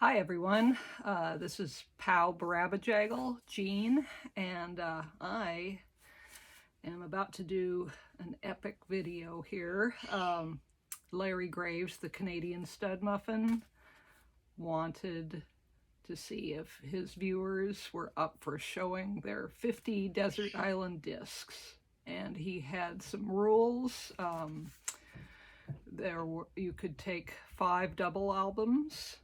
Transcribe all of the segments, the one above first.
Hi everyone, this is Pow Barabajagal, Jean, and I am about to do an epic video here. Larry Graves, the Canadian stud muffin, wanted to see if his viewers were up for showing their 50 desert island discs, and he had some rules. You could take 5 double albums.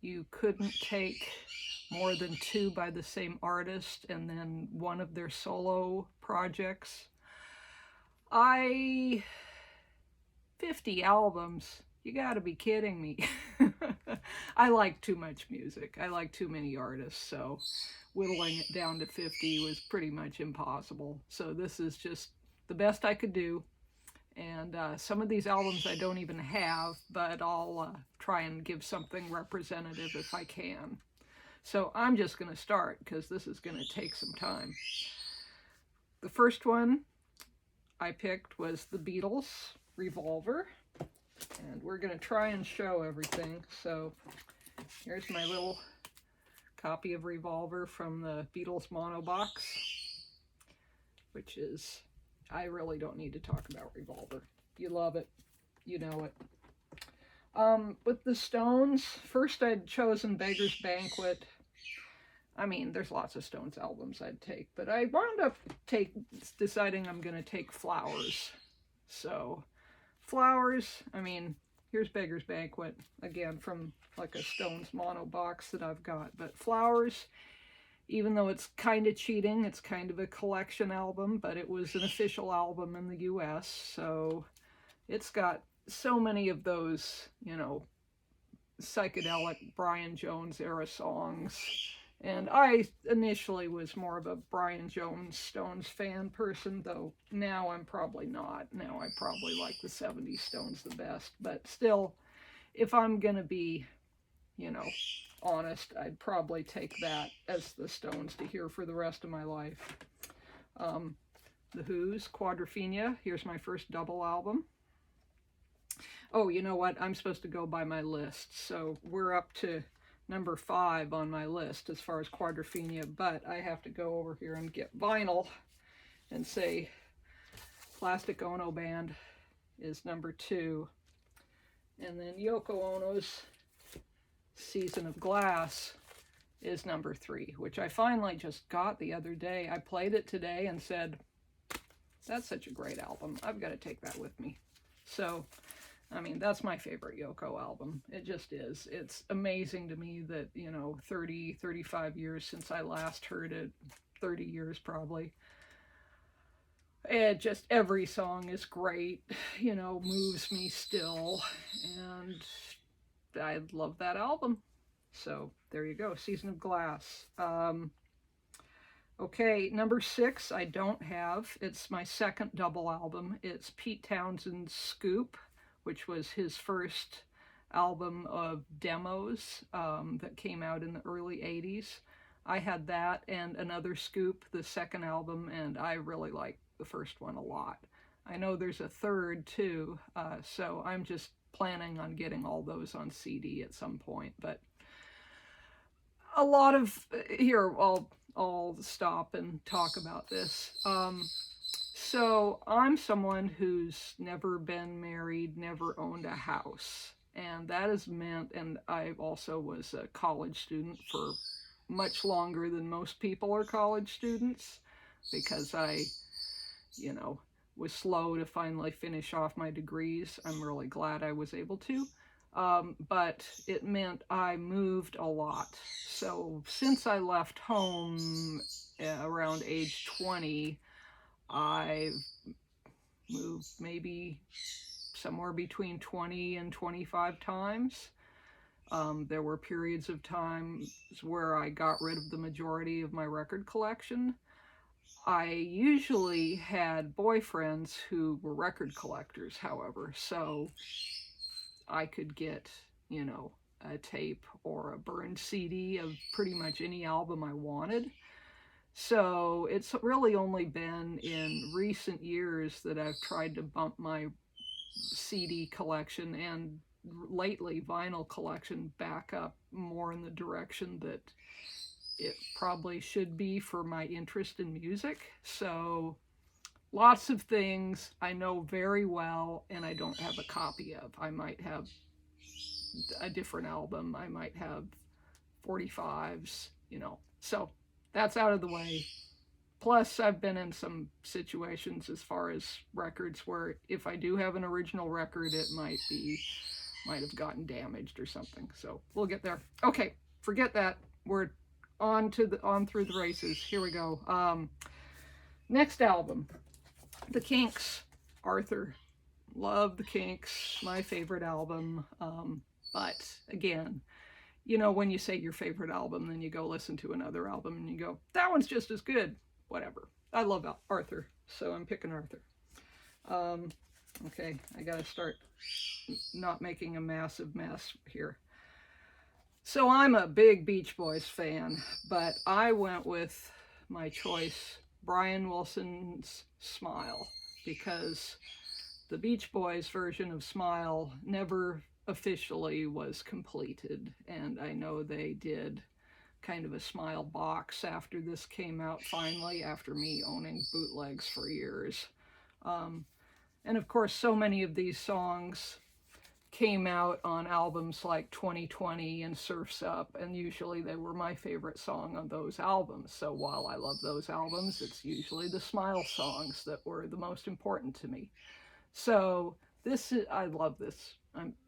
You couldn't take more than 2 by the same artist and then one of their solo projects. 50 albums? You gotta be kidding me. I like too much music. I like too many artists, so whittling it down to 50 was pretty much impossible. So this is just the best I could do. And some of these albums I don't even have, but I'll try and give something representative if I can. So I'm just going to start because this is going to take some time. The first one I picked was the Beatles, Revolver. And we're going to try and show everything. So here's my little copy of Revolver from the Beatles mono box, which is... I really don't need to talk about Revolver. You love it. You know it. With the Stones, first I'd chosen Beggar's Banquet. I mean, there's lots of Stones albums I'd take, but I wound up deciding I'm going to take Flowers. So, Flowers, I mean, here's Beggar's Banquet, again, from like a Stones mono box that I've got. But Flowers... even though it's kind of cheating, it's kind of a collection album, but it was an official album in the US, so it's got so many of those, you know, psychedelic Brian Jones era songs. And I initially was more of a Brian Jones Stones fan person, though now I'm probably not. Now I probably like the 70s Stones the best, but still, if I'm gonna be, you know, honest, I'd probably take that as the Stones to hear for the rest of my life. The Who's, Quadrophenia, here's my first double album. Oh, you know what? I'm supposed to go by my list, so we're up to number 5 on my list as far as Quadrophenia, but I have to go over here and get vinyl and say Plastic Ono Band is number 2. And then Yoko Ono's Season of Glass is number 3, which I finally just got the other day. I played it today and said, that's such a great album. I've got to take that with me. So, I mean, that's my favorite Yoko album. It just is. It's amazing to me that, you know, 30, 35 years since I last heard it, 30 years probably. It just, every song is great, you know, moves me still, and I love that album. So there you go, Season of Glass. Okay, number 6 I don't have. It's my second double album. It's Pete Townshend's Scoop, which was his first album of demos that came out in the early 80s. I had that and Another Scoop, the second album, and I really like the first one a lot. I know there's a third too, so I'm just planning on getting all those on CD at some point, but a lot of, here, I'll stop and talk about this. So I'm someone who's never been married, never owned a house, and that has meant, and I also was a college student for much longer than most people are college students, because I, you know, was slow to finally finish off my degrees. I'm really glad I was able to. But it meant I moved a lot. So since I left home around age 20, I've moved maybe somewhere between 20 and 25 times. There were periods of times where I got rid of the majority of my record collection. I usually had boyfriends who were record collectors, however, so I could get, you know, a tape or a burned CD of pretty much any album I wanted. So it's really only been in recent years that I've tried to bump my CD collection and lately vinyl collection back up more in the direction that it probably should be for my interest in music. So lots of things I know very well and I don't have a copy of. I might have a different album, I might have 45s, you know. So that's out of the way. Plus, I've been in some situations as far as records where if I do have an original record, it might have gotten damaged or something. So we'll get there. Okay, forget that. We're on through the races. Here we go. Next album, The Kinks, Arthur. Love The Kinks, my favorite album. But again, you know, when you say your favorite album, then you go listen to another album and you go, that one's just as good. Whatever. I love Arthur, so I'm picking Arthur. Okay, I gotta start not making a massive mess here. So I'm a big Beach Boys fan, but I went with my choice, Brian Wilson's Smile, because the Beach Boys version of Smile never officially was completed, and I know they did kind of a Smile box after this came out finally, after me owning bootlegs for years. And of course, so many of these songs came out on albums like 2020 and Surf's Up, and usually they were my favorite song on those albums. So while I love those albums, it's usually the Smile songs that were the most important to me. So I love this.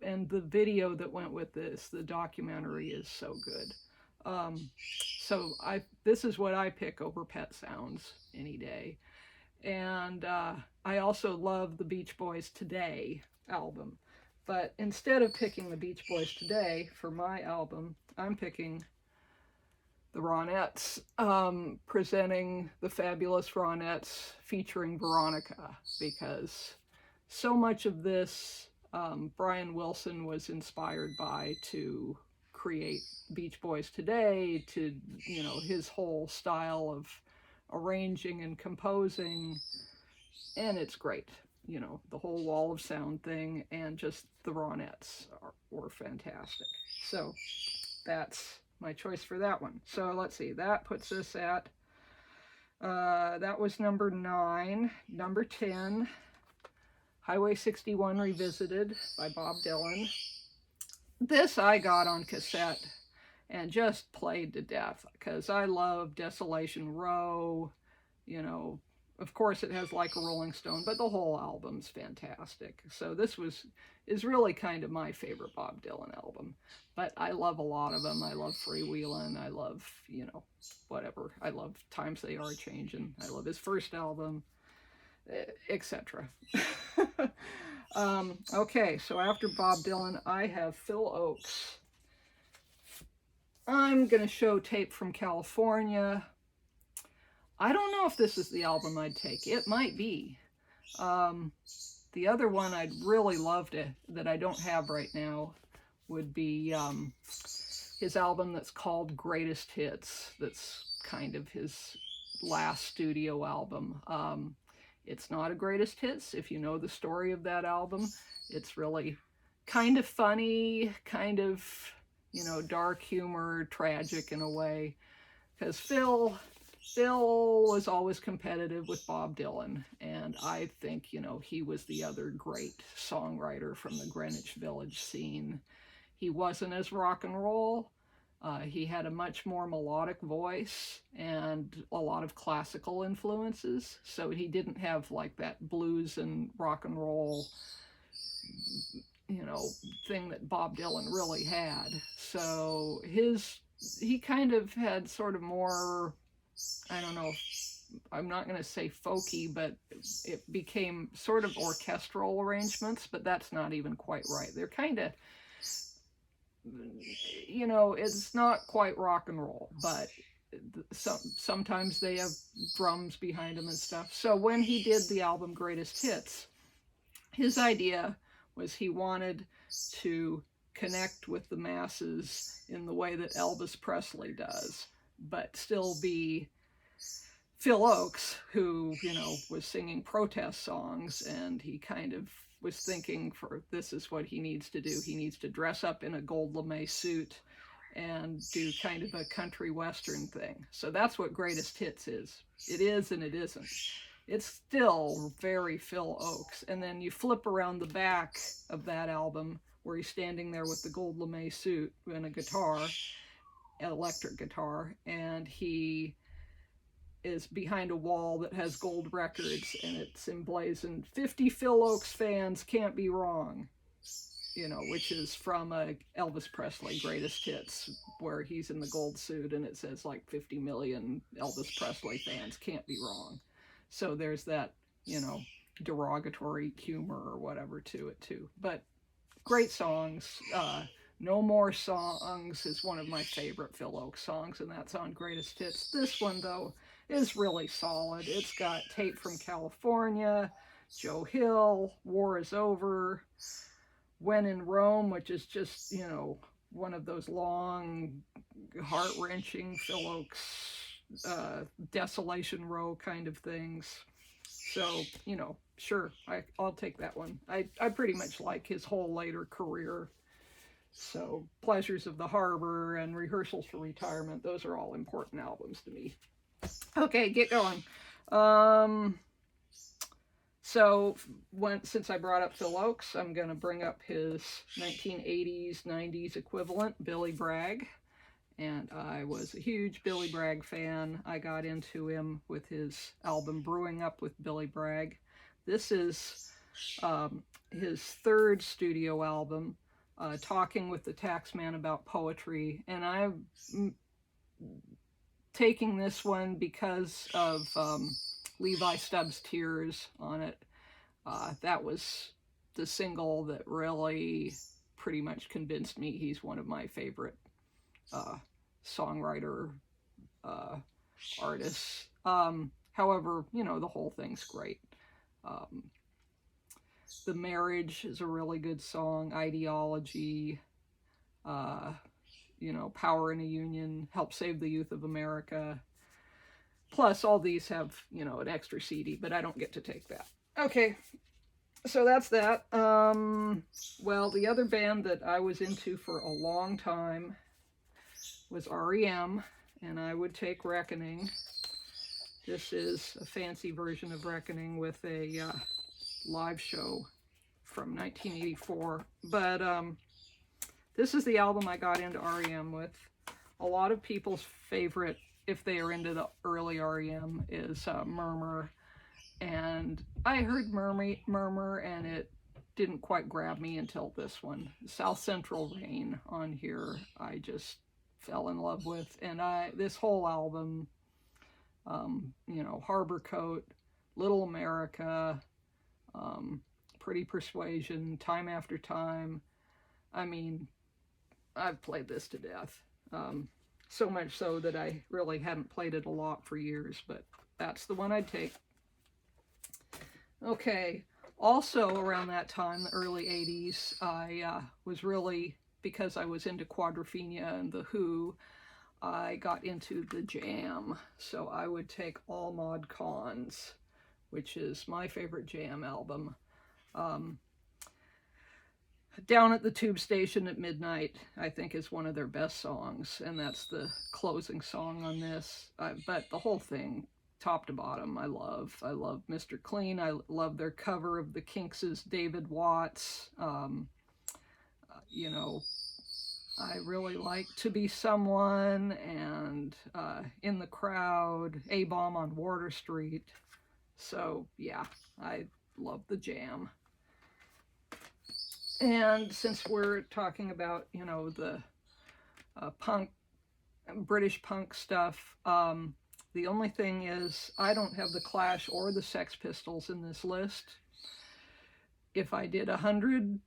And the video that went with this, the documentary, is so good. So this is what I pick over Pet Sounds any day. And I also love the Beach Boys Today album. But instead of picking the Beach Boys Today for my album, I'm picking the Ronettes, presenting the Fabulous Ronettes featuring Veronica, because so much of this Brian Wilson was inspired by to create Beach Boys Today, to, you know, his whole style of arranging and composing, and it's great. You know, the whole wall of sound thing, and just the Ronettes were fantastic. So that's my choice for that one. So let's see, that puts us at, that was number 9. Number 10, Highway 61 Revisited by Bob Dylan. This I got on cassette and just played to death because I love Desolation Row. You know, of course it has Like a Rolling Stone, but the whole album's fantastic. So this is really kind of my favorite Bob Dylan album. But I love a lot of them. I love Freewheelin'. I love, you know, whatever. I love Times They Are Changin'. I love his first album, etc. Okay, so after Bob Dylan, I have Phil Ochs. I'm going to show Tape from California. I don't know if this is the album I'd take. It might be. The other one I'd really love that I don't have right now would be his album that's called Greatest Hits. That's kind of his last studio album. It's not a greatest hits. If you know the story of that album, it's really kind of funny, kind of, you know, dark humor, tragic in a way. Because Phil was always competitive with Bob Dylan. And I think, you know, he was the other great songwriter from the Greenwich Village scene. He wasn't as rock and roll. He had a much more melodic voice and a lot of classical influences. So he didn't have like that blues and rock and roll, you know, thing that Bob Dylan really had. So he kind of had sort of more, I don't know, I'm not going to say folky, but it became sort of orchestral arrangements, but that's not even quite right. They're kind of, you know, it's not quite rock and roll, but sometimes they have drums behind them and stuff. So when he did the album Greatest Hits, his idea was he wanted to connect with the masses in the way that Elvis Presley does, but still be Phil Ochs, who, you know, was singing protest songs, and he kind of was thinking this is what he needs to do. He needs to dress up in a gold lame suit and do kind of a country western thing. So that's what Greatest Hits is. It is and it isn't. It's still very Phil Ochs. And then you flip around the back of that album where he's standing there with the gold lame suit and a guitar, an electric guitar, and he is behind a wall that has gold records, and it's emblazoned 50 Phil Ochs fans can't be wrong, you know, which is from a Elvis Presley Greatest Hits where he's in the gold suit and it says like 50 million Elvis Presley fans can't be wrong. So there's that, you know, derogatory humor or whatever to it too. But great songs. No More Songs is one of my favorite Phil Ochs songs, and that's on Greatest Hits. This one, though, is really solid. It's got Tape from California, Joe Hill, War is Over, When in Rome, which is just, you know, one of those long, heart-wrenching Phil Ochs, Desolation Row kind of things. So, you know, sure, I'll take that one. I pretty much like his whole later career. So, Pleasures of the Harbor and Rehearsals for Retirement, those are all important albums to me. Okay, get going. Since I brought up Phil Ochs, I'm going to bring up his 1980s, 90s equivalent, Billy Bragg. And I was a huge Billy Bragg fan. I got into him with his album Brewing Up with Billy Bragg. This is his third studio album, Talking with the Taxman About Poetry. And I'm taking this one because of Levi Stubbs' Tears on it. That was the single that really pretty much convinced me he's one of my favorite songwriter artists. However, you know, the whole thing's great. The Marriage is a really good song. Ideology, you know, Power in a Union, Help Save the Youth of America. Plus, all these have, you know, an extra CD, but I don't get to take that. Okay, so that's that. Well, the other band that I was into for a long time was REM, and I would take Reckoning. This is a fancy version of Reckoning with a live show from 1984. But this is the album I got into REM with. A lot of people's favorite, if they are into the early REM, is Murmur. And I heard Murmur, and it didn't quite grab me until this one. South Central Rain on here, I just fell in love with. And this whole album, you know, Harbor Coat, Little America, Pretty Persuasion, Time After Time. I mean, I've played this to death. So much so that I really hadn't played it a lot for years, but that's the one I'd take. Okay, also around that time, the early 80s, I was really, because I was into Quadrophenia and The Who, I got into the Jam. So I would take All Mod Cons, which is my favorite Jam album. Down at the Tube Station at Midnight, I think, is one of their best songs, and that's the closing song on this. But the whole thing, top to bottom, I love. I love Mr. Clean. I love their cover of the Kinks' David Watts. You know, I really like To Be Someone and In the Crowd, A-Bomb on Water Street. So, yeah, I love the Jam. And since we're talking about, you know, the punk, British punk stuff, the only thing is I don't have the Clash or the Sex Pistols in this list. If I did 100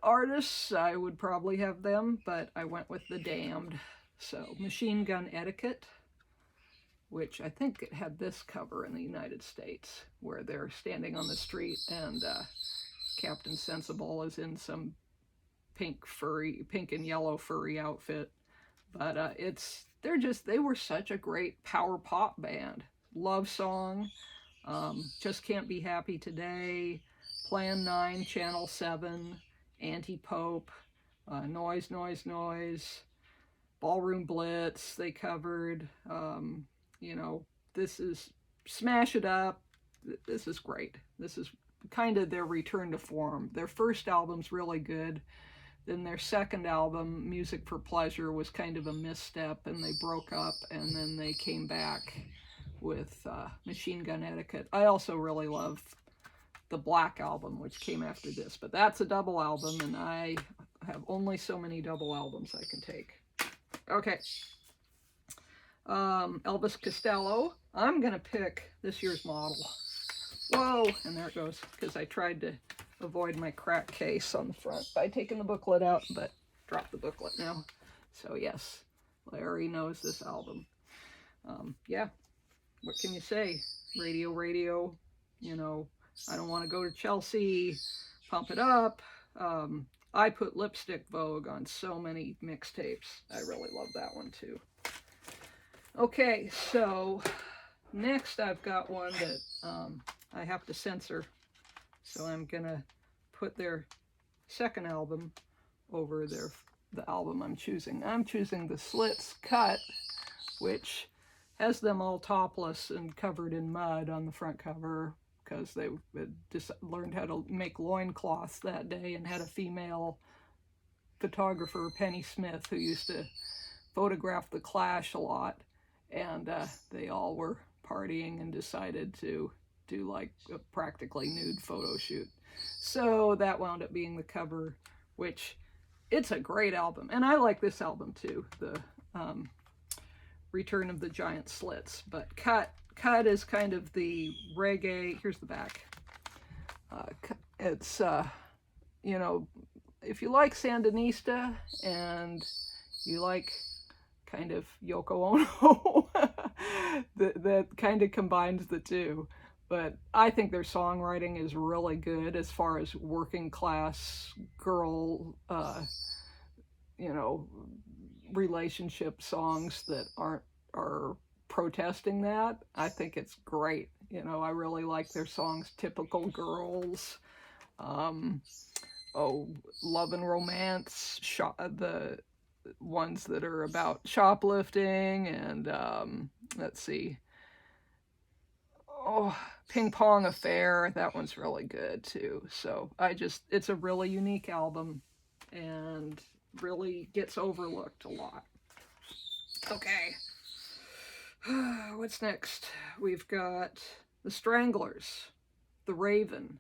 artists, I would probably have them, but I went with the Damned. So Machine Gun Etiquette, which I think it had this cover in the United States, where they're standing on the street and Captain Sensible is in some pink and yellow furry outfit. But they were such a great power pop band. Love Song, Just Can't Be Happy Today, Plan 9, Channel 7, Anti-Pope, Noise, Noise, Noise, Ballroom Blitz, they covered. You know, this is Smash It Up. This is great. This is kind of their return to form. Their first album's really good. Then their second album, Music for Pleasure, was kind of a misstep, and they broke up, and then they came back with Machine Gun Etiquette. I also really love the Black Album, which came after this, but that's a double album, and I have only so many double albums I can take. Okay. Elvis Costello. I'm going to pick this year's model. Whoa, and there it goes, because I tried to avoid my crack case on the front by taking the booklet out, but dropped the booklet now. So yes, Larry knows this album. Yeah, what can you say? Radio, radio, you know, I Don't Want to Go to Chelsea, Pump It Up. I put Lipstick Vogue on so many mixtapes. I really love that one too. Okay, so next I've got one that I have to censor. So I'm gonna put their second album over the album I'm choosing. I'm choosing the Slits Cut, which has them all topless and covered in mud on the front cover, because they just learned how to make loincloths that day and had a female photographer, Penny Smith, who used to photograph the Clash a lot, and they all were partying and decided to do like a practically nude photo shoot. So that wound up being the cover, which it's a great album. And I like this album too, the Return of the Giant Slits. But Cut is kind of the reggae. Here's the back. It's, you know, if you like Sandinista and you like kind of Yoko Ono, that kind of combines the two. But I think their songwriting is really good as far as working class girl, you know, relationship songs that are protesting that. I think it's great. You know, I really like their songs, Typical Girls, Love and Romance, the ones that are about shoplifting, and let's see, Ping Pong Affair, that one's really good too. So it's a really unique album and really gets overlooked a lot. Okay. What's next? We've got the Stranglers, The Raven.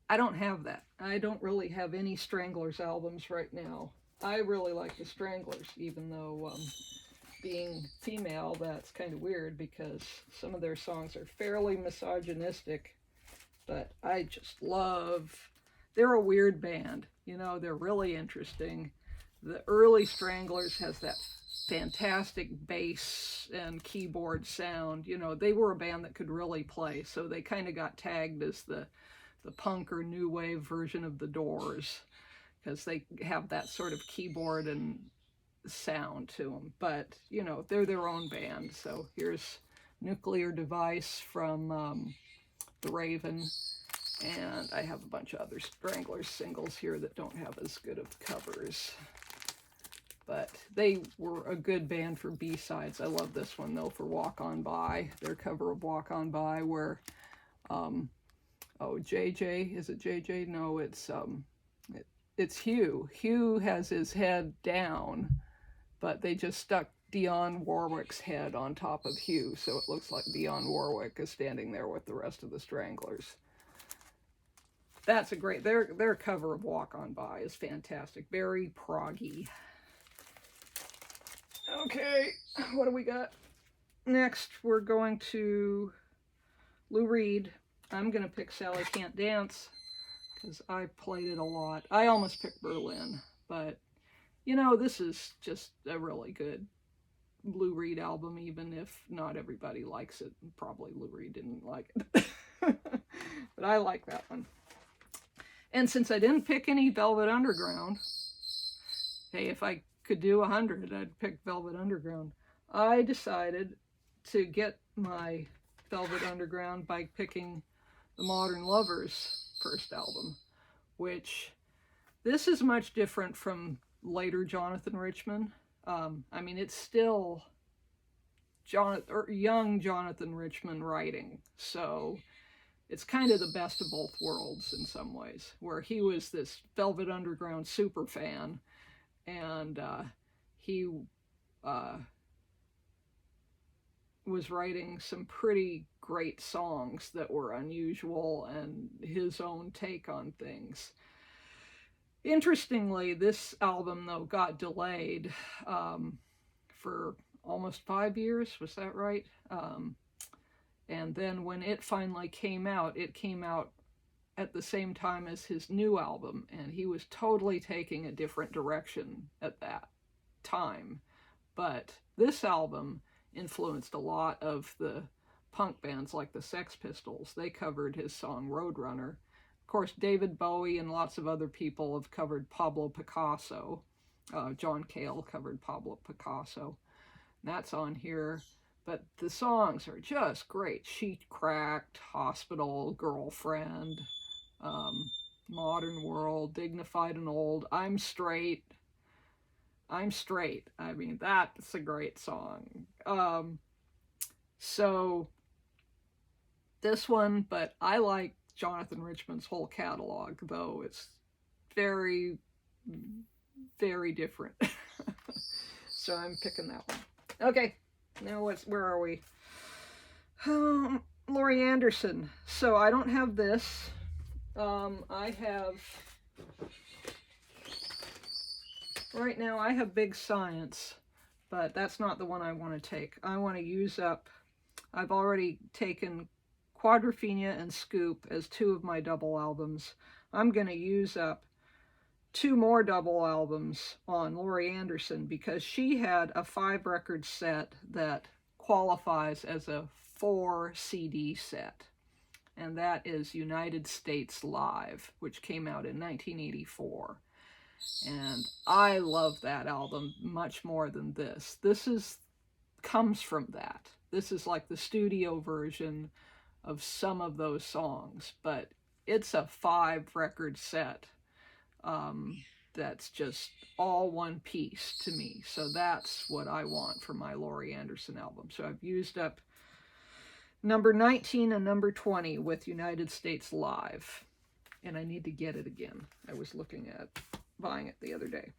I don't have that. I don't really have any Stranglers albums right now. I really like the Stranglers, even though being female, that's kind of weird because some of their songs are fairly misogynistic, but I just they're a weird band. You know, they're really interesting. The early Stranglers has that fantastic bass and keyboard sound. You know, they were a band that could really play, so they kind of got tagged as the punk or new wave version of the Doors, because they have that sort of keyboard and sound to them. But, you know, they're their own band. So here's Nuclear Device from The Raven. And I have a bunch of other Stranglers singles here that don't have as good of covers. But they were a good band for B-sides. I love this one, though, for Walk On By. Their cover of Walk On By, where, JJ, is it JJ? No, it's Hugh. Hugh has his head down, but they just stuck Dionne Warwick's head on top of Hugh, so it looks like Dionne Warwick is standing there with the rest of the Stranglers. That's a great, their cover of Walk On By is fantastic. Very proggy. Okay, what do we got? Next, we're going to Lou Reed. I'm going to pick Sally Can't Dance, because I played it a lot. I almost picked Berlin, but, you know, this is just a really good Lou Reed album, even if not everybody likes it. Probably Lou Reed didn't like it. But I like that one. And since I didn't pick any Velvet Underground, hey, if I could do 100, I'd pick Velvet Underground. I decided to get my Velvet Underground by picking the Modern Lovers' first album, which this is much different from later Jonathan Richman. I mean, it's still young Jonathan Richman writing, so it's kind of the best of both worlds in some ways, where he was this Velvet Underground super fan, and he was writing some pretty great songs that were unusual and his own take on things. Interestingly, this album, though, got delayed for almost 5 years. Was that right? And then when it finally came out at the same time as his new album, and he was totally taking a different direction at that time. But this album influenced a lot of the punk bands like the Sex Pistols. They covered his song Roadrunner. Of course, David Bowie and lots of other people have covered Pablo Picasso. John Cale covered Pablo Picasso. That's on here. But the songs are just great. Sheet Cracked, Hospital, Girlfriend, Modern World, Dignified and Old, I'm Straight. I mean, that's a great song. So this one, but I like Jonathan Richman's whole catalog, though it's very, very different. So I'm picking that one. Okay, now where are we? Laurie Anderson. So I don't have this. I have, right now I have Big Science, but that's not the one I want to take. I want to use up, I've already taken Quadrophenia and Scoop as 2 of my double albums. I'm going to use up 2 more double albums on Laurie Anderson because she had a 5-record set that qualifies as a 4 CD set. And that is United States Live, which came out in 1984. And I love that album much more than this. This comes from that. This is like the studio version of some of those songs, but it's a 5-record set that's just all one piece to me. So that's what I want for my Laurie Anderson album. So I've used up number 19 and number 20 with United States Live. And I need to get it again. I was looking at buying it the other day.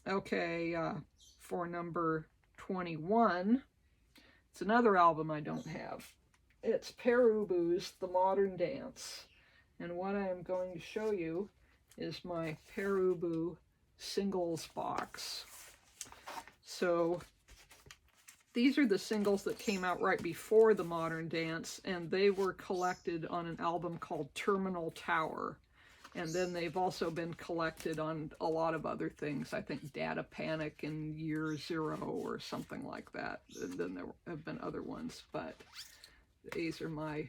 Okay, for number 21, it's another album I don't have. It's Pere Ubu's The Modern Dance. And what I am going to show you is my Pere Ubu singles box. So these are the singles that came out right before The Modern Dance, and they were collected on an album called Terminal Tower. And then they've also been collected on a lot of other things. I think Data Panic in Year Zero or something like that. And then there have been other ones, but these are my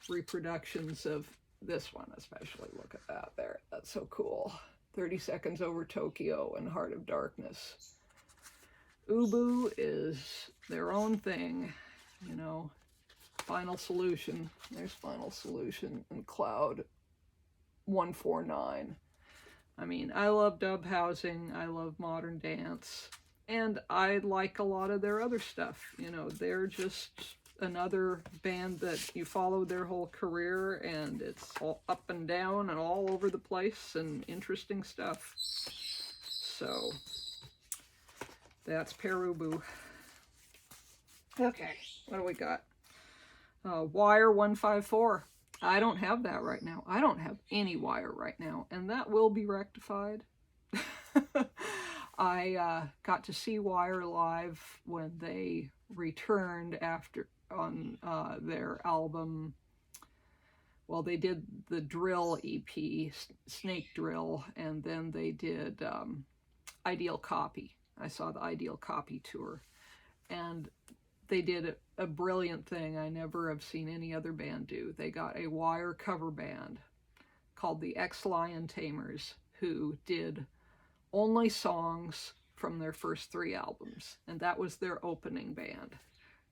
reproductions of this one especially. Look at that there. That's so cool. 30 Seconds Over Tokyo and Heart of Darkness. Ubu is their own thing, you know. Final Solution. There's Final Solution and Cloud 149. I mean, I love Dub Housing, I love Modern Dance, and I like a lot of their other stuff. You know, they're just another band that you follow their whole career, and it's all up and down and all over the place and interesting stuff. So that's Pere Ubu. Okay, what do we got? Wire 154. I don't have that right now. I don't have any Wire right now, and that will be rectified. I got to see Wire live when they returned on their album. Well, they did the Drill EP, Snake Drill, and then they did Ideal Copy. I saw the Ideal Copy tour, and they did a brilliant thing I never have seen any other band do. They got a Wire cover band called the Ex-Lion Tamers, who did only songs from their first 3 albums, and that was their opening band.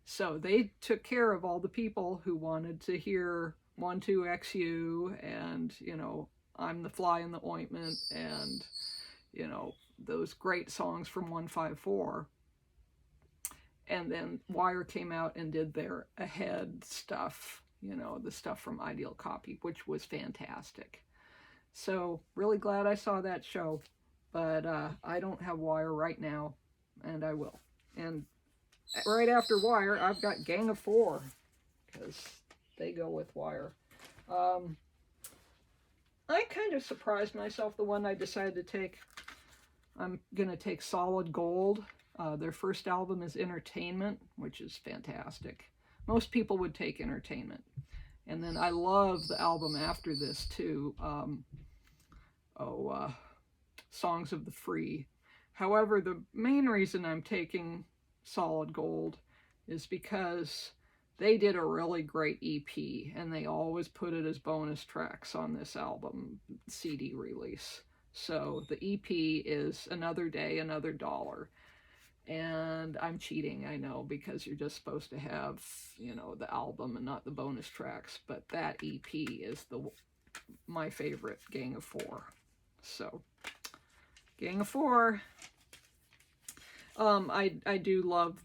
So they took care of all the people who wanted to hear 12XU, and, you know, I'm the Fly in the Ointment, and, you know, those great songs from 154. And then Wire came out and did their Ahead stuff, you know, the stuff from Ideal Copy, which was fantastic. So really glad I saw that show, but I don't have Wire right now, and I will. And right after Wire, I've got Gang of Four, because they go with Wire. I kind of surprised myself, the one I decided to take. I'm going to take Solid Gold. Their first album is Entertainment, which is fantastic. Most people would take Entertainment. And then I love the album after this, too. Songs of the Free. However, the main reason I'm taking Solid Gold is because they did a really great EP, and they always put it as bonus tracks on this album CD release. So the EP is Another Day, Another Dollar. And I'm cheating, I know, because you're just supposed to have, you know, the album and not the bonus tracks. But that EP is my favorite Gang of Four. So, Gang of Four. I do love,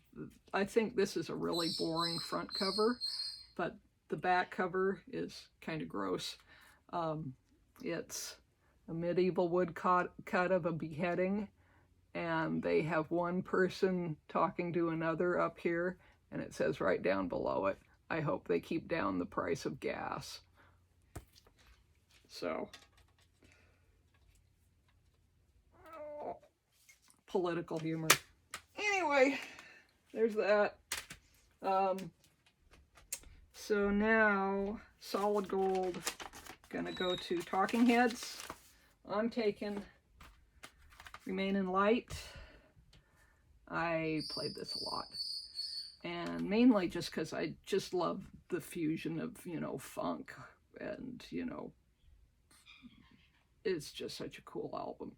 I think this is a really boring front cover, but the back cover is kind of gross. It's a medieval woodcut of a beheading, and they have one person talking to another up here, and it says right down below it, I hope they keep down the price of gas. So, political humor. Anyway, there's that. So now, Solid Gold, gonna go to Talking Heads. I'm taking Remain in Light. I played this a lot. And mainly just because I just love the fusion of, you know, funk and, you know, it's just such a cool album.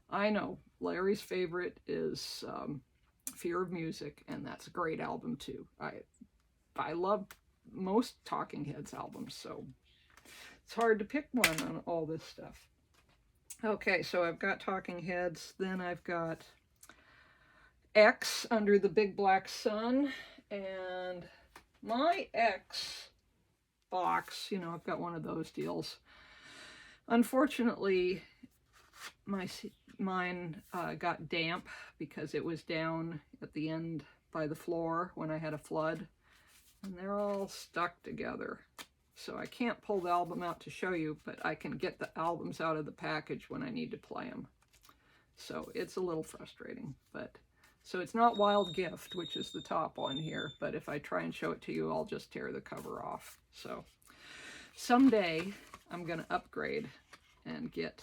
I know Larry's favorite is Fear of Music, and that's a great album too. I love most Talking Heads albums, so it's hard to pick one on all this stuff. Okay, so I've got Talking Heads, then I've got X, Under the Big Black Sun, and my X box, you know, I've got one of those deals. Unfortunately, mine got damp because it was down at the end by the floor when I had a flood, and they're all stuck together. So I can't pull the album out to show you, but I can get the albums out of the package when I need to play them. So it's a little frustrating, but so it's not Wild Gift, which is the top one here, but if I try and show it to you, I'll just tear the cover off. So someday I'm going to upgrade and get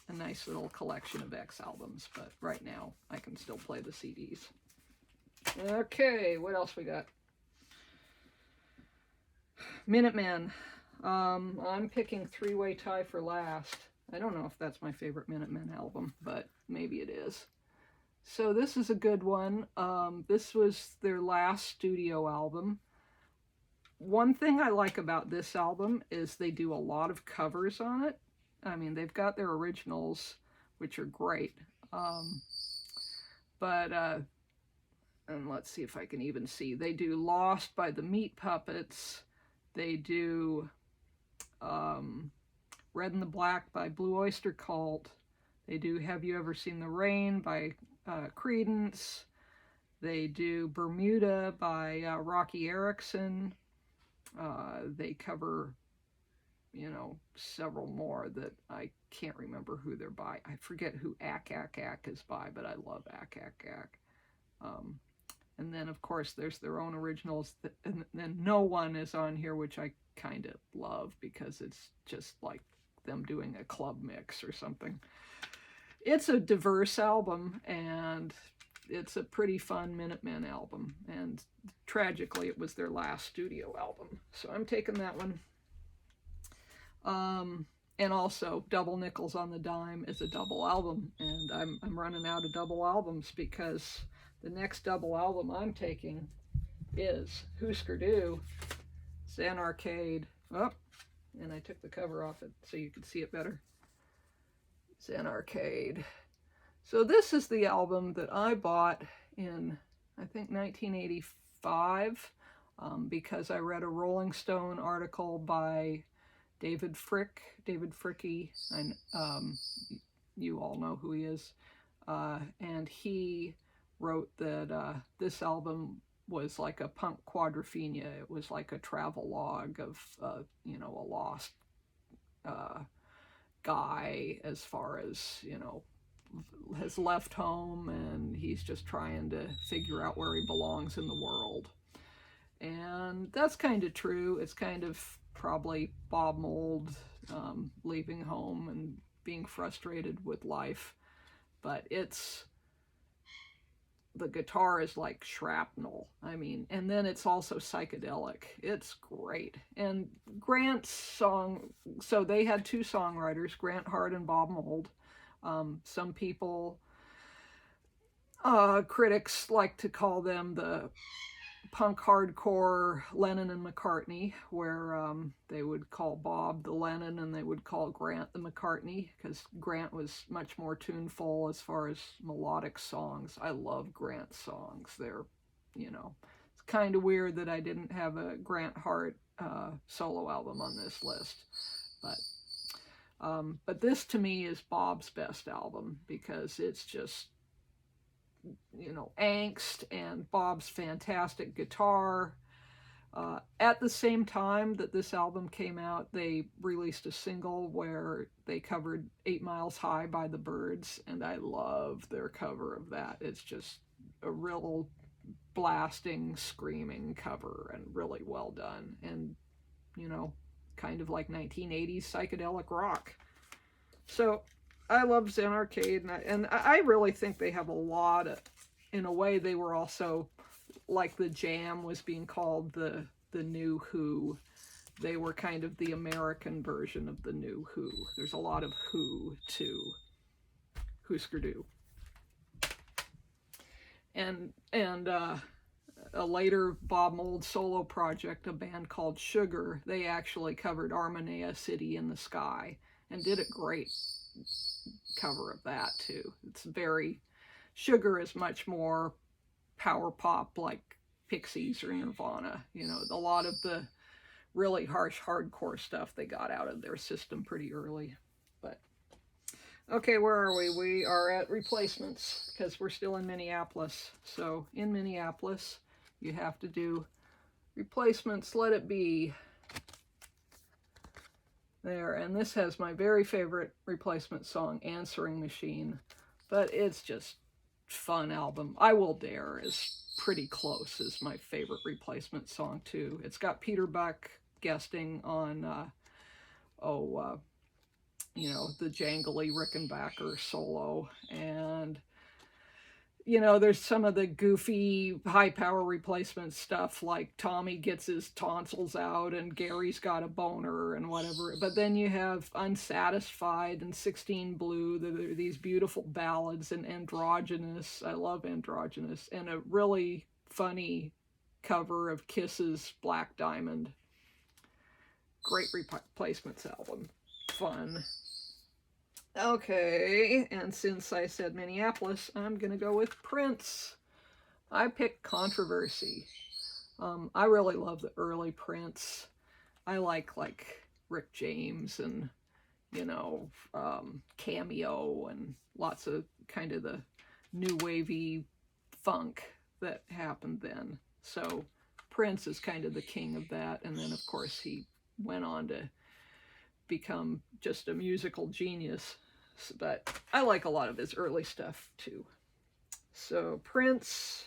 a nice little collection of X albums, but right now I can still play the CDs. Okay, what else we got? Minutemen. I'm picking Three-Way Tie for last. I don't know if that's my favorite Minutemen album, but maybe it is. So this is a good one. This was their last studio album. One thing I like about this album is they do a lot of covers on it. I mean, they've got their originals, which are great. And let's see if I can even see. They do Lost by the Meat Puppets. They do Red and the Black by Blue Oyster Cult. They do Have You Ever Seen the Rain by Creedence. They do Bermuda by Rocky Erickson. They cover, you know, several more that I can't remember who they're by. I forget who Ack Ack Ack is by, but I love Ack Ack Ack. And then, of course, there's their own originals. And then No One is on here, which I kind of love because it's just like them doing a club mix or something. It's a diverse album, and it's a pretty fun Minutemen album. And tragically, it was their last studio album. So I'm taking that one. And also, Double Nickels on the Dime is a double album. And I'm running out of double albums because the next double album I'm taking is Husker Du, Zen Arcade. Oh, and I took the cover off it so you could see it better. Zen Arcade. So this is the album that I bought in, I think, 1985, because I read a Rolling Stone article by David Fricke. You all know who he is. And he wrote that this album was like a punk quadrophenia. It was like a travelogue of, a lost guy, as far as, has left home, and he's just trying to figure out where he belongs in the world. And that's kind of true. It's kind of probably Bob Mould leaving home and being frustrated with life. But the guitar is like shrapnel. I mean, and then it's also psychedelic. It's great. And Grant's song, so they had two songwriters, Grant Hart and Bob Mould. Some people, critics like to call them the punk hardcore Lennon and McCartney, where they would call Bob the Lennon and they would call Grant the McCartney, because Grant was much more tuneful as far as melodic songs. I love Grant songs. They're, it's kind of weird that I didn't have a Grant Hart solo album on this list, but this to me is Bob's best album, because it's just, angst and Bob's fantastic guitar. At the same time that this album came out, they released a single where they covered 8 Miles High by the Byrds, and I love their cover of that. It's just a real blasting, screaming cover, and really well done, and, kind of like 1980s psychedelic rock. So I love Zen Arcade, and I really think they have a lot of, in a way, they were also, like the Jam was being called the New Who. They were kind of the American version of the New Who. There's a lot of Who to Husker Du. And a later Bob Mould solo project, a band called Sugar, they actually covered Armenia City in the Sky and did a great cover of that too. It's very, Sugar is much more power pop, like Pixies or Nirvana. A lot of the really harsh hardcore stuff they got out of their system pretty early. But okay, where are we? We are at Replacements, because we're still in Minneapolis. So in Minneapolis, you have to do Replacements, Let It Be. There, and this has my very favorite Replacement song, Answering Machine, but it's just fun album. I Will Dare is pretty close as my favorite Replacement song too. It's got Peter Buck guesting on the jangly Rickenbacker solo, and there's some of the goofy high power Replacement stuff, like Tommy gets his tonsils out and Gary's got a boner and whatever. But then you have Unsatisfied and 16 Blue. There are these beautiful ballads, and Androgynous. I love Androgynous. And a really funny cover of Kiss's Black Diamond. Great Replacements album. Fun. Okay, and since I said Minneapolis, I'm going to go with Prince. I picked Controversy. I really love the early Prince. I like Rick James and, Cameo and lots of kind of the new wavy funk that happened then. So Prince is kind of the king of that. And then, of course, he went on to become just a musical genius. But I like a lot of his early stuff too. So Prince.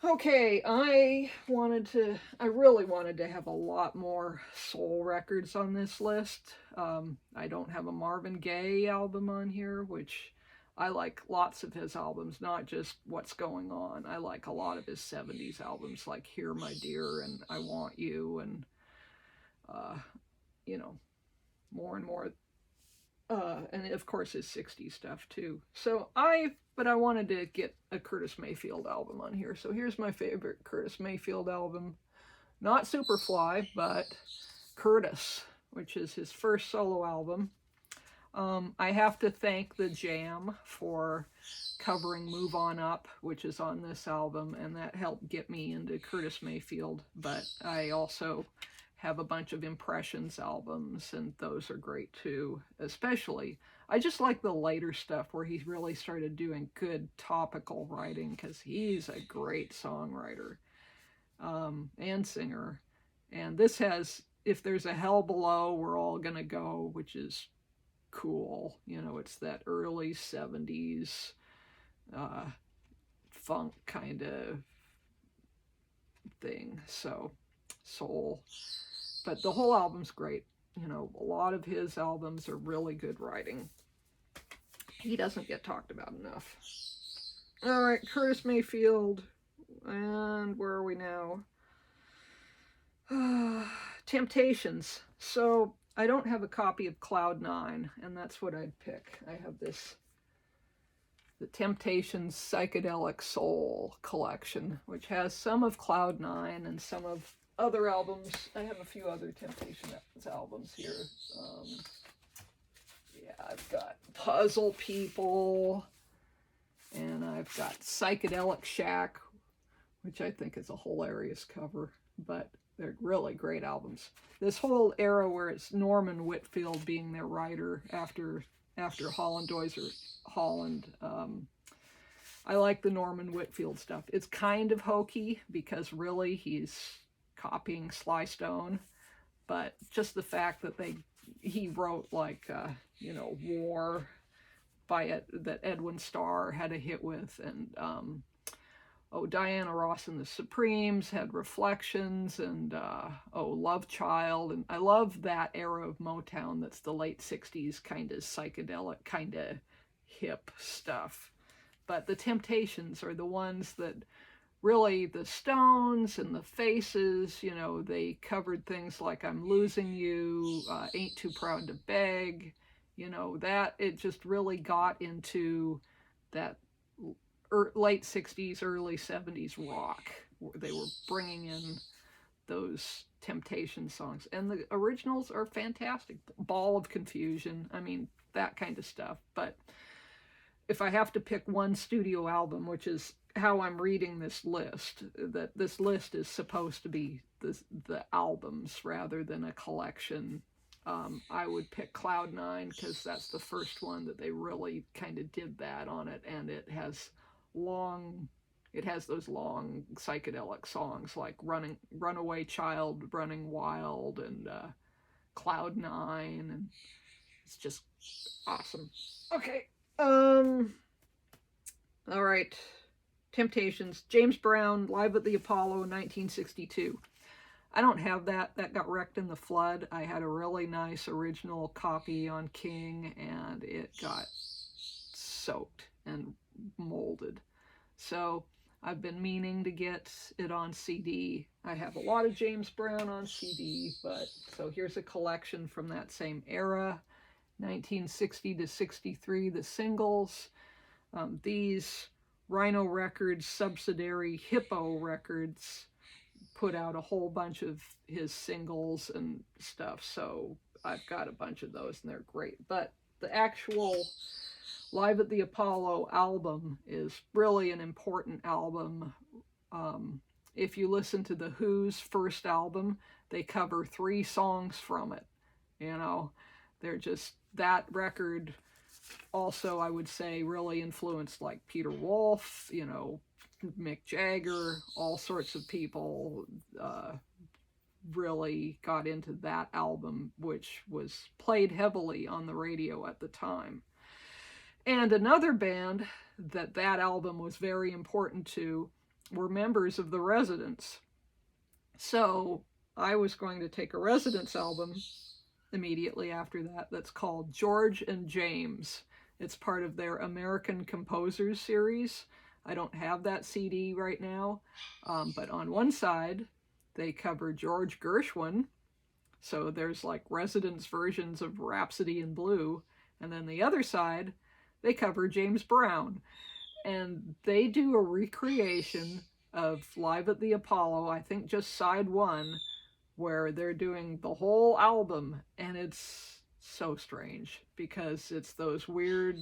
Okay, I really wanted to have a lot more soul records on this list. I don't have a Marvin Gaye album on here, which I like lots of his albums, not just What's Going On. I like a lot of his 70s albums, like Here My Dear and I Want You, and more and more. And of course his 60s stuff too. But I wanted to get a Curtis Mayfield album on here. So here's my favorite Curtis Mayfield album. Not Superfly, but Curtis, which is his first solo album. I have to thank The Jam for covering Move On Up, which is on this album, and that helped get me into Curtis Mayfield. But I also have a bunch of Impressions albums, and those are great too. Especially, I just like the later stuff where he really started doing good topical writing, because he's a great songwriter and singer. And this has If There's a Hell Below, We're All Gonna Go, which is cool. You know, it's that early 70s funk kind of thing. So, soul. But the whole album's great. You know, a lot of his albums are really good writing. He doesn't get talked about enough. All right, Curtis Mayfield. And where are we now? Temptations. So I don't have a copy of Cloud 9, and that's what I'd pick. I have this, the Temptations Psychedelic Soul collection, which has some of Cloud 9 and some of other albums. I have a few other Temptations albums here. Yeah, I've got Puzzle People, and I've got Psychedelic Shack, which I think is a hilarious cover, but they're really great albums. This whole era where it's Norman Whitfield being their writer after Holland Dozier Holland. I like the Norman Whitfield stuff. It's kind of hokey because really he's copying Sly Stone, but just the fact that he wrote like War that Edwin Starr had a hit with, and Diana Ross and the Supremes had Reflections, and Love Child. And I love that era of Motown that's the late 60s kind of psychedelic, kind of hip stuff. But the Temptations are the ones that really, the Stones and the Faces, you know, they covered things like I'm Losing You, Ain't Too Proud to Beg, you know, that it just really got into that late 60s, early 70s rock. They were bringing in those Temptation songs. And the originals are fantastic. Ball of Confusion, I mean, that kind of stuff. But if I have to pick one studio album, which is how I'm reading this list, that this list is supposed to be the albums rather than a collection, I would pick Cloud 9, because that's the first one that they really kind of did that on it, and it has those long psychedelic songs like Runaway Child, Running Wild, and Cloud 9, and it's just awesome. Okay. All right. Temptations, James Brown, Live at the Apollo, 1962. I don't have that. That got wrecked in the flood. I had a really nice original copy on King, and it got soaked and molded. So I've been meaning to get it on CD. I have a lot of James Brown on CD, but so here's a collection from that same era, 1960 to 63, the singles. These Rhino Records, subsidiary Hippo Records, put out a whole bunch of his singles and stuff, so I've got a bunch of those, and they're great. But the actual Live at the Apollo album is really an important album. If you listen to The Who's first album, they cover 3 songs from it. You know, they're just, that record also, I would say, really influenced like Peter Wolf, you know, Mick Jagger, all sorts of people really got into that album, which was played heavily on the radio at the time. And another band that album was very important to were members of the Residents. So I was going to take a Residents album immediately after that that's called George and James. It's part of their American Composers series. I don't have that CD right now, but on one side they cover George Gershwin, so there's like Residents versions of Rhapsody in Blue, and then the other side they cover James Brown, and they do a recreation of Live at the Apollo, I think just side 1, where they're doing the whole album, and it's so strange because it's those weird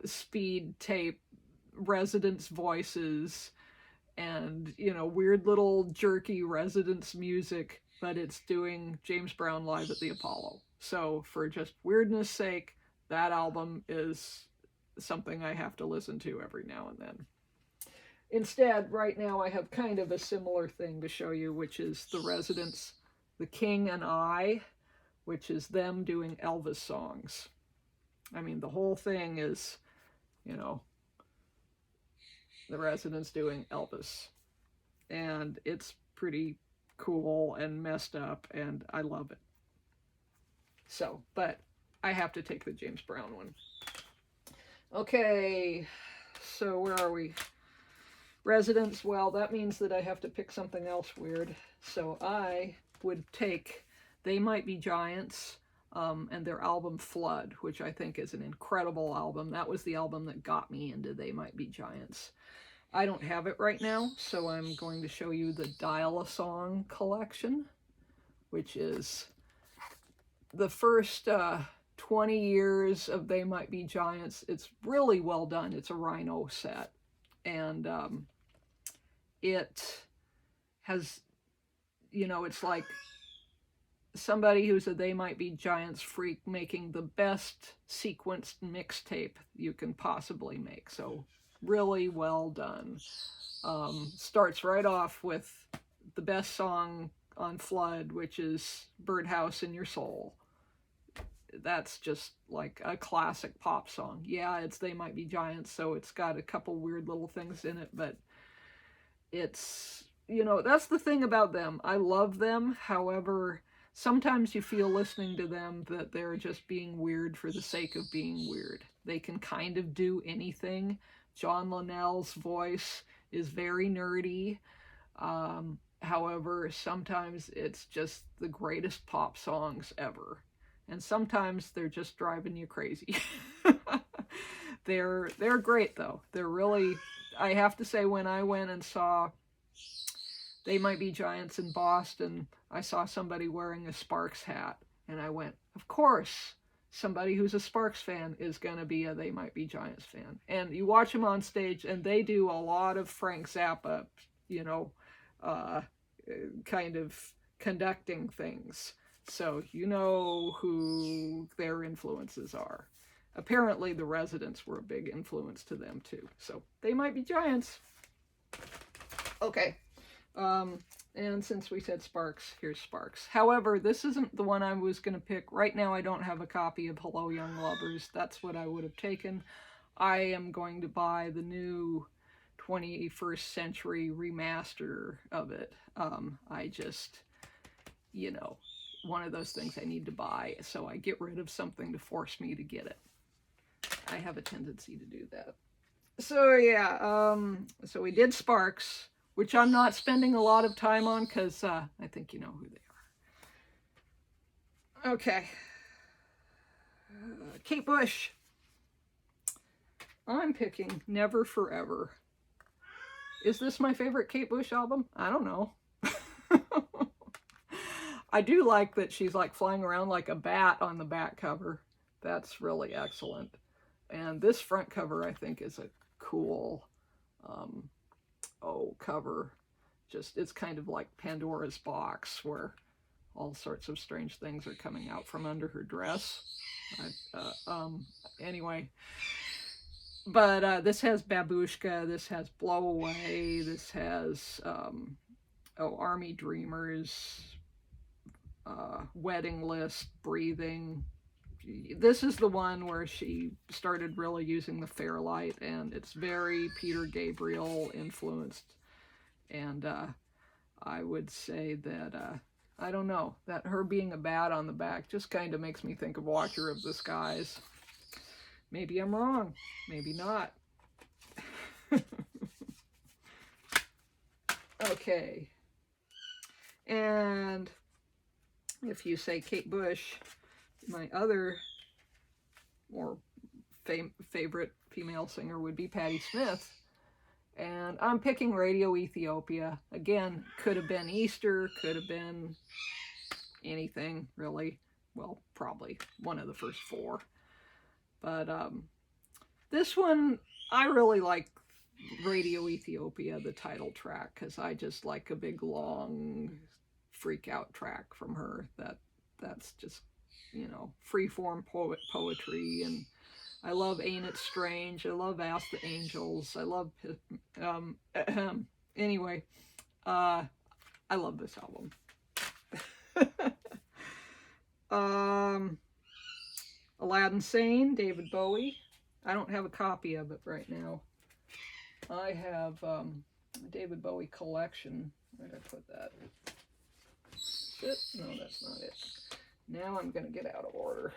speed tape Residents voices and, you know, weird little jerky Residents music, but it's doing James Brown live at the Apollo. So for just weirdness sake, that album is something I have to listen to every now and then. Instead, right now I have kind of a similar thing to show you, which is the Residents, The King and I, which is them doing Elvis songs. I mean, the whole thing is, you know, the Residents doing Elvis. And it's pretty cool and messed up, and I love it. So, but I have to take the James Brown one. Okay, so where are we? Residents, well, that means that I have to pick something else weird. So I would take They Might Be Giants and their album Flood, which I think is an incredible album. That was the album that got me into They Might Be Giants. I don't have it right now, so I'm going to show you the Dial-A-Song collection, which is the first 20 years of They Might Be Giants. It's really well done. It's a Rhino set. And it has, you know, it's like somebody who's a They Might Be Giants freak making the best sequenced mixtape you can possibly make. So really well done. Starts right off with the best song on Flood, which is Birdhouse in Your Soul. That's just like a classic pop song. Yeah, it's They Might Be Giants, so it's got a couple weird little things in it, but it's, you know, that's the thing about them. I love them. However, sometimes you feel listening to them that they're just being weird for the sake of being weird. They can kind of do anything. John Linnell's voice is very nerdy. However, sometimes it's just the greatest pop songs ever. And sometimes they're just driving you crazy. They're great, though. They're really, I have to say, when I went and saw They Might Be Giants in Boston, I saw somebody wearing a Sparks hat. And I went, of course, somebody who's a Sparks fan is going to be a They Might Be Giants fan. And you watch them on stage, and they do a lot of Frank Zappa, you know, kind of conducting things. So you know who their influences are. Apparently the Residents were a big influence to them too. So They Might Be Giants. Okay. And since we said Sparks, here's Sparks. However, this isn't the one I was going to pick. Right now I don't have a copy of Hello Young Lovers. That's what I would have taken. I am going to buy the new 21st Century remaster of it. I just, you know, one of those things I need to buy, so I get rid of something to force me to get it. I have a tendency to do that. So yeah, so we did Sparks, which I'm not spending a lot of time on because I think you know who they are. Okay. Kate Bush. I'm picking Never Forever. Is this my favorite Kate Bush album? I don't know. I do like that she's like flying around like a bat on the back cover. That's really excellent. And this front cover, I think, is a cool cover. Just, it's kind of like Pandora's box where all sorts of strange things are coming out from under her dress. Anyway, but this has Babushka, this has Blow Away, this has Army Dreamers, Wedding List, Breathing. This is the one where she started really using the Fairlight, and it's very Peter Gabriel influenced. And I would say that, I don't know, that her being a bat on the back just kind of makes me think of Watcher of the Skies. Maybe I'm wrong. Maybe not. Okay. And if you say Kate Bush, my other more favorite female singer would be Patti Smith. And I'm picking Radio Ethiopia. Again, could have been Easter, could have been anything, really. Well, probably one of the first four. But this one, I really like Radio Ethiopia, the title track, because I just like a big, long, freak out track from her. That's just, you know, freeform poetry. And I love Ain't It Strange. I love Ask the Angels. I love, anyway, I love this album. Aladdin Sane, David Bowie. I don't have a copy of it right now. I have a David Bowie collection. Where did I put that? No, that's not it. Now I'm going to get out of order.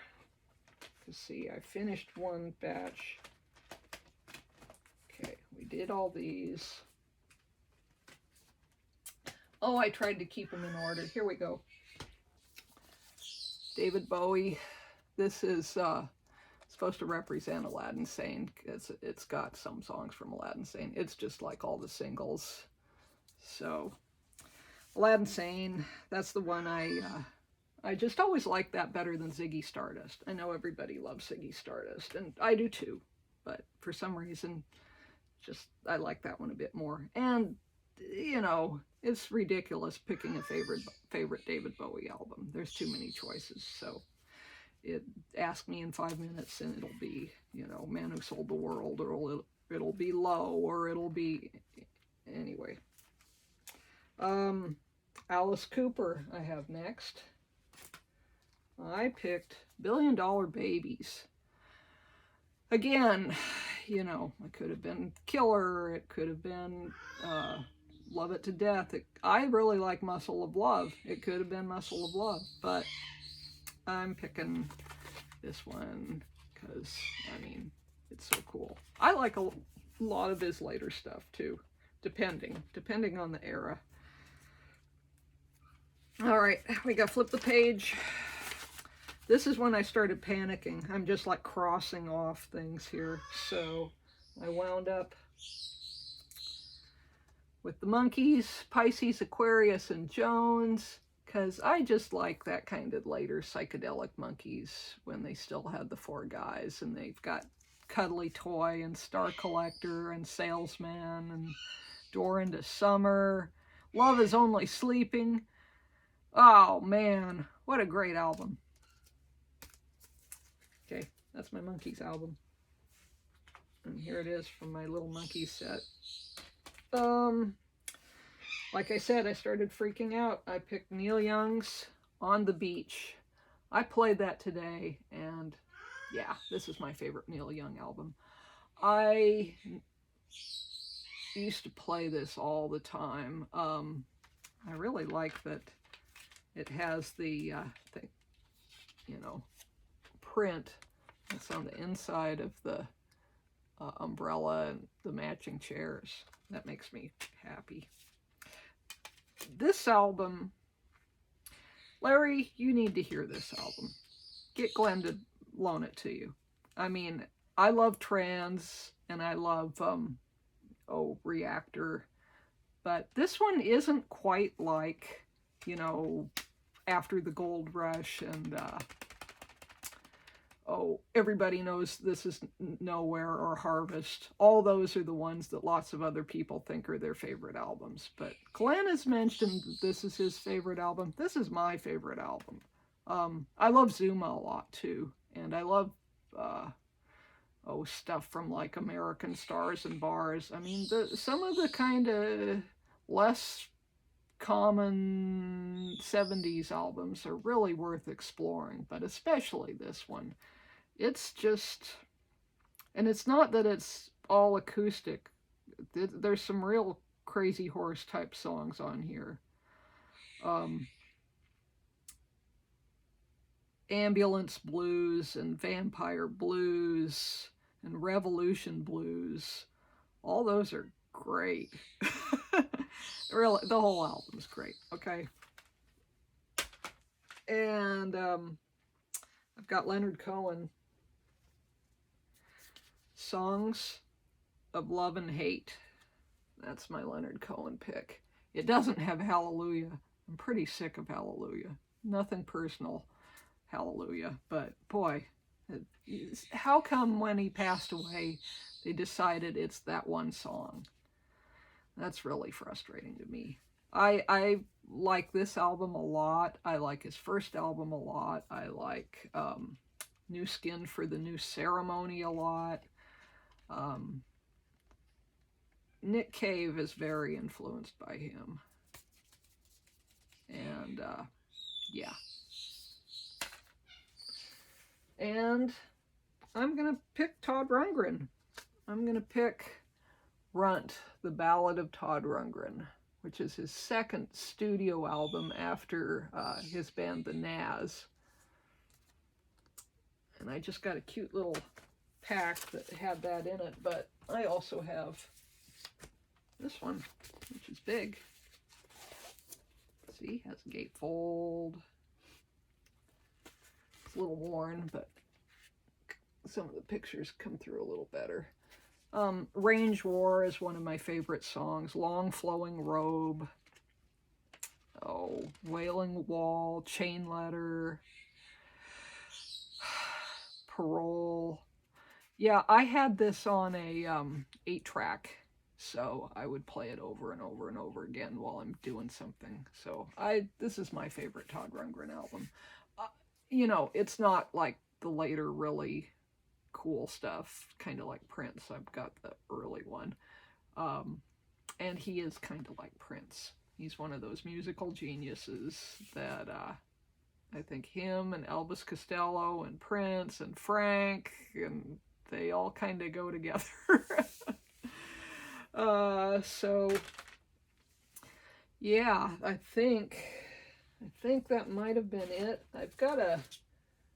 Because see, I finished one batch. Okay, we did all these. Oh, I tried to keep them in order. Here we go. David Bowie. This is supposed to represent Aladdin Sane. It's got some songs from Aladdin Sane. It's just like all the singles. So, Aladdin Sane, that's the one I just always like that better than Ziggy Stardust. I know everybody loves Ziggy Stardust, and I do too. But for some reason, just I like that one a bit more. And, you know, it's ridiculous picking a favorite David Bowie album. There's too many choices, so ask me in 5 minutes and it'll be, you know, Man Who Sold the World, or it'll be Low, or it'll be, anyway. Alice Cooper I have next. I picked $1 Billion Babies. Again, you know, it could have been Killer, it could have been Love It to Death. I really like Muscle of Love. It could have been Muscle of Love, but I'm picking this one because, I mean, it's so cool. I like a lot of his later stuff too, depending on the era. All right, we got to flip the page. This is when I started panicking. I'm just like crossing off things here. So I wound up with the Monkees, Pisces, Aquarius, and Jones, because I just like that kind of later psychedelic Monkees when they still had the four guys, and they've got Cuddly Toy and Star Collector and Salesman and Door into Summer. Love Is Only Sleeping. Oh man, what a great album. Okay, that's my Monkees album. And here it is from my little Monkees set. Like I said, I started freaking out. I picked Neil Young's On the Beach. I played that today, and yeah, this is my favorite Neil Young album. I used to play this all the time. I really like that it has the, you know, print that's on the inside of the umbrella and the matching chairs. That makes me happy. This album, Larry, you need to hear this album. Get Glenn to loan it to you. I mean, I love Trans, and I love, Reactor, but this one isn't quite like, you know, After the Gold Rush and, Everybody Knows This Is Nowhere or Harvest. All those are the ones that lots of other people think are their favorite albums. But Glenn has mentioned that this is his favorite album. This is my favorite album. I love Zuma a lot too. And I love, stuff from like American Stars and Bars. I mean, some of the kind of less common 70s albums are really worth exploring, but especially this one. It's just, and it's not that it's all acoustic. There's some real Crazy Horse type songs on here. Ambulance Blues and Vampire Blues and Revolution Blues. All those are great. Really, the whole album's great, okay? And I've got Leonard Cohen. Songs of Love and Hate. That's my Leonard Cohen pick. It doesn't have Hallelujah. I'm pretty sick of Hallelujah. Nothing personal, Hallelujah. But boy, how come when he passed away, they decided it's that one song? That's really frustrating to me. I like this album a lot. I like his first album a lot. I like New Skin for the New Ceremony a lot. Nick Cave is very influenced by him. And yeah. And I'm going to pick Todd Rundgren. I'm going to pick Runt, The Ballad of Todd Rundgren, which is his second studio album after his band The Nazz. And I just got a cute little pack that had that in it, but I also have this one, which is big. See, has a gatefold. It's a little worn, but some of the pictures come through a little better. Range War is one of my favorite songs. Long Flowing Robe. Oh, Wailing Wall, Chain Letter, Parole. Yeah, I had this on a 8-track, so I would play it over and over and over again while I'm doing something. So this is my favorite Todd Rundgren album. You know, it's not like the later really cool stuff, kind of like Prince. I've got the early one. And he is kind of like Prince. He's one of those musical geniuses that I think him and Elvis Costello and Prince and Frank, and they all kind of go together. So yeah, I think that might have been it. I've got a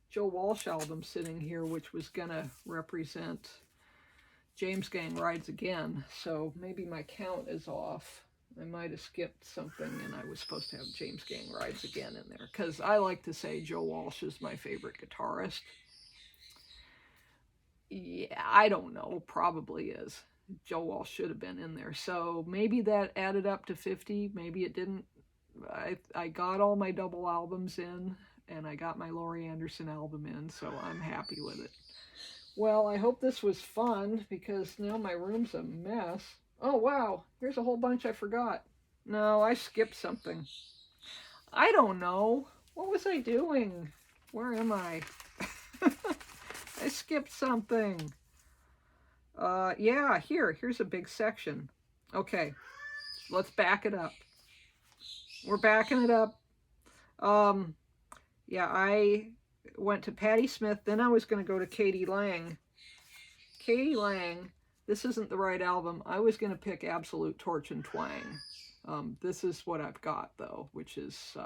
Joe Walsh album sitting here, which was gonna represent James Gang Rides Again, so maybe my count is off. I might have skipped something and I was supposed to have James Gang Rides Again in there, because I like to say Joe Walsh is my favorite guitarist. Yeah, I don't know, probably is. Joe Walsh should have been in there, so maybe that added up to 50, maybe it didn't. I got all my double albums in, and I got my Laurie Anderson album in, so I'm happy with it. Well, I hope this was fun, because now my room's a mess. Oh, wow, here's a whole bunch I forgot. No, I skipped something. I don't know. What was I doing? Where am I? I skipped something. Yeah, here's a big section. Okay, let's back it up. We're backing it up. Yeah, I went to Patti Smith, then I was going to go to k.d. lang. k.d. lang, this isn't the right album. I was going to pick Absolute Torch and Twang. This is what I've got, though, which is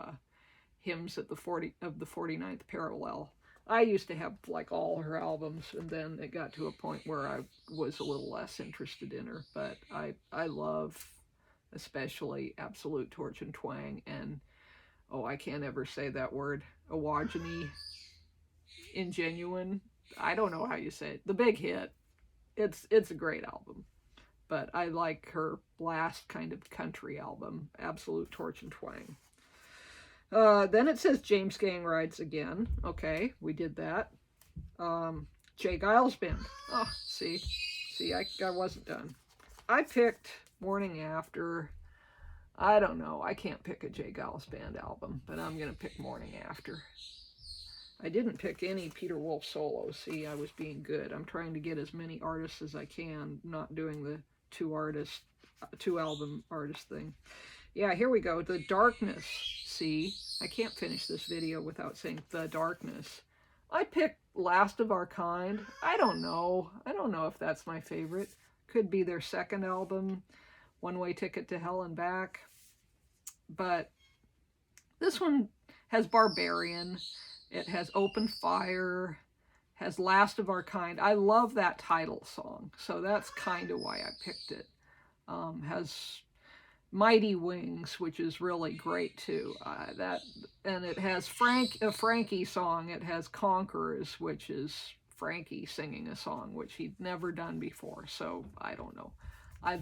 Hymns at the 49th Parallel. I used to have like all her albums, and then it got to a point where I was a little less interested in her, but I love especially Absolute Torch and Twang, and oh, I can't ever say that word, Awogeny, Ingenuine. I don't know how you say it. The Big Hit. It's a great album, but I like her last kind of country album, Absolute Torch and Twang. Then it says James Gang Rides Again. Okay, we did that. J. Geils Band. Oh, see, I wasn't done. I picked Morning After. I don't know. I can't pick a J. Geils Band album, but I'm going to pick Morning After. I didn't pick any Peter Wolf solos. See, I was being good. I'm trying to get as many artists as I can, not doing the two album artist thing. Yeah, here we go. The Darkness. See, I can't finish this video without saying The Darkness. I picked Last of Our Kind. I don't know if that's my favorite. Could be their second album, One Way Ticket to Hell and Back. But this one has Barbarian. It has Open Fire. Has Last of Our Kind. I love that title song, so that's kind of why I picked it. Has Mighty Wings, which is really great too. And it has a Frankie song. It has Conquerors, which is Frankie singing a song which he'd never done before. So I don't know. I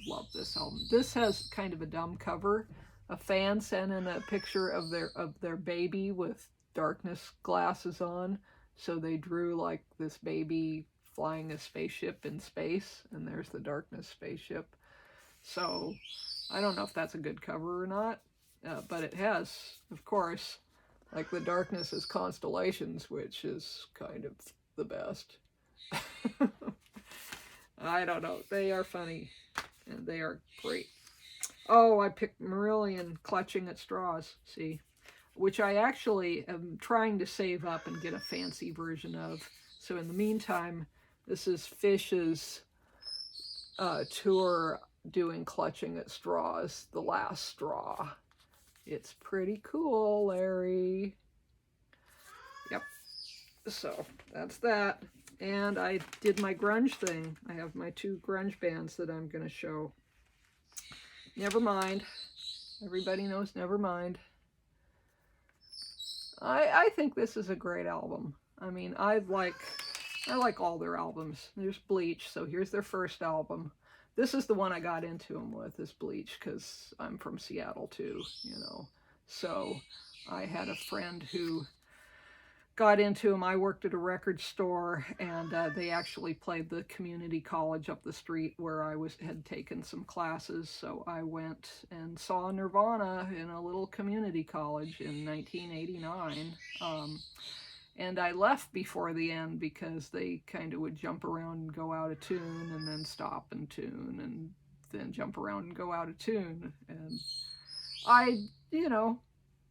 love this album. This has kind of a dumb cover. A fan sent in a picture of their baby with darkness glasses on. So they drew like this baby flying a spaceship in space, and there's the darkness spaceship. So I don't know if that's a good cover or not, but it has, of course, like the darkness is constellations, which is kind of the best. I don't know. They are funny, and they are great. Oh, I picked Marillion, Clutching at Straws, see? Which I actually am trying to save up and get a fancy version of. So in the meantime, this is Phish's tour doing Clutching at Straws, The Last Straw. It's pretty cool, Larry. Yep. So that's that. And I did my grunge thing. I have my 2 grunge bands that I'm going to show. Nevermind. Everybody knows Nevermind. I think this is a great album. I mean, I like all their albums. There's Bleach, so here's their first album. This is the one I got into them with, is Bleach, because I'm from Seattle too, you know. So I had a friend who got into them. I worked at a record store, and they actually played the community college up the street where I had taken some classes. So I went and saw Nirvana in a little community college in 1989. And I left before the end because they kind of would jump around and go out of tune and then stop and tune and then jump around and go out of tune. And I, you know,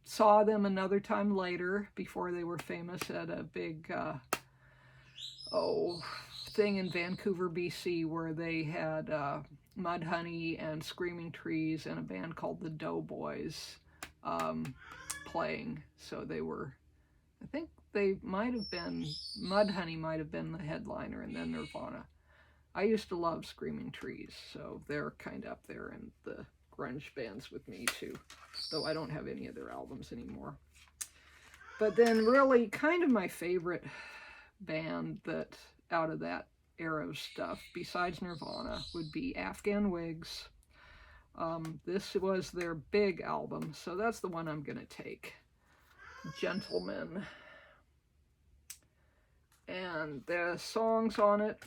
saw them another time later before they were famous at a big thing in Vancouver, BC, where they had Mudhoney and Screaming Trees and a band called the Doughboys playing. So they were, I think they might have been, Mudhoney might have been the headliner, and then Nirvana. I used to love Screaming Trees, so they're kind of up there in the grunge bands with me too, though I don't have any of their albums anymore. But then really kind of my favorite band that out of that era of stuff, besides Nirvana, would be Afghan Wigs. This was their big album, so that's the one I'm gonna take. Gentlemen. And the songs on it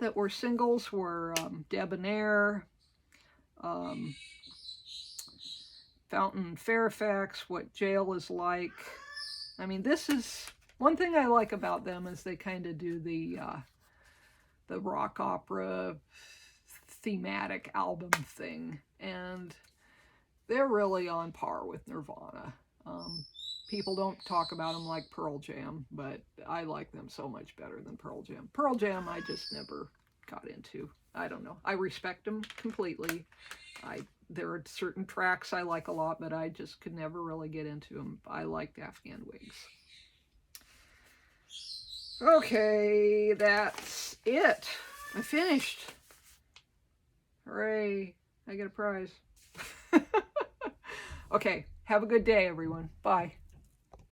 that were singles were Debonair, Fountain Fairfax, What Jail Is Like. I mean, this is one thing I like about them, is they kind of do the rock opera thematic album thing, and they're really on par with Nirvana. People don't talk about them like Pearl Jam, but I like them so much better than Pearl Jam. Pearl Jam I just never got into. I don't know. I respect them completely. There are certain tracks I like a lot, but I just could never really get into them. I liked Afghan Wigs. Okay, that's it. I finished. Hooray. I get a prize. Okay, have a good day, everyone. Bye.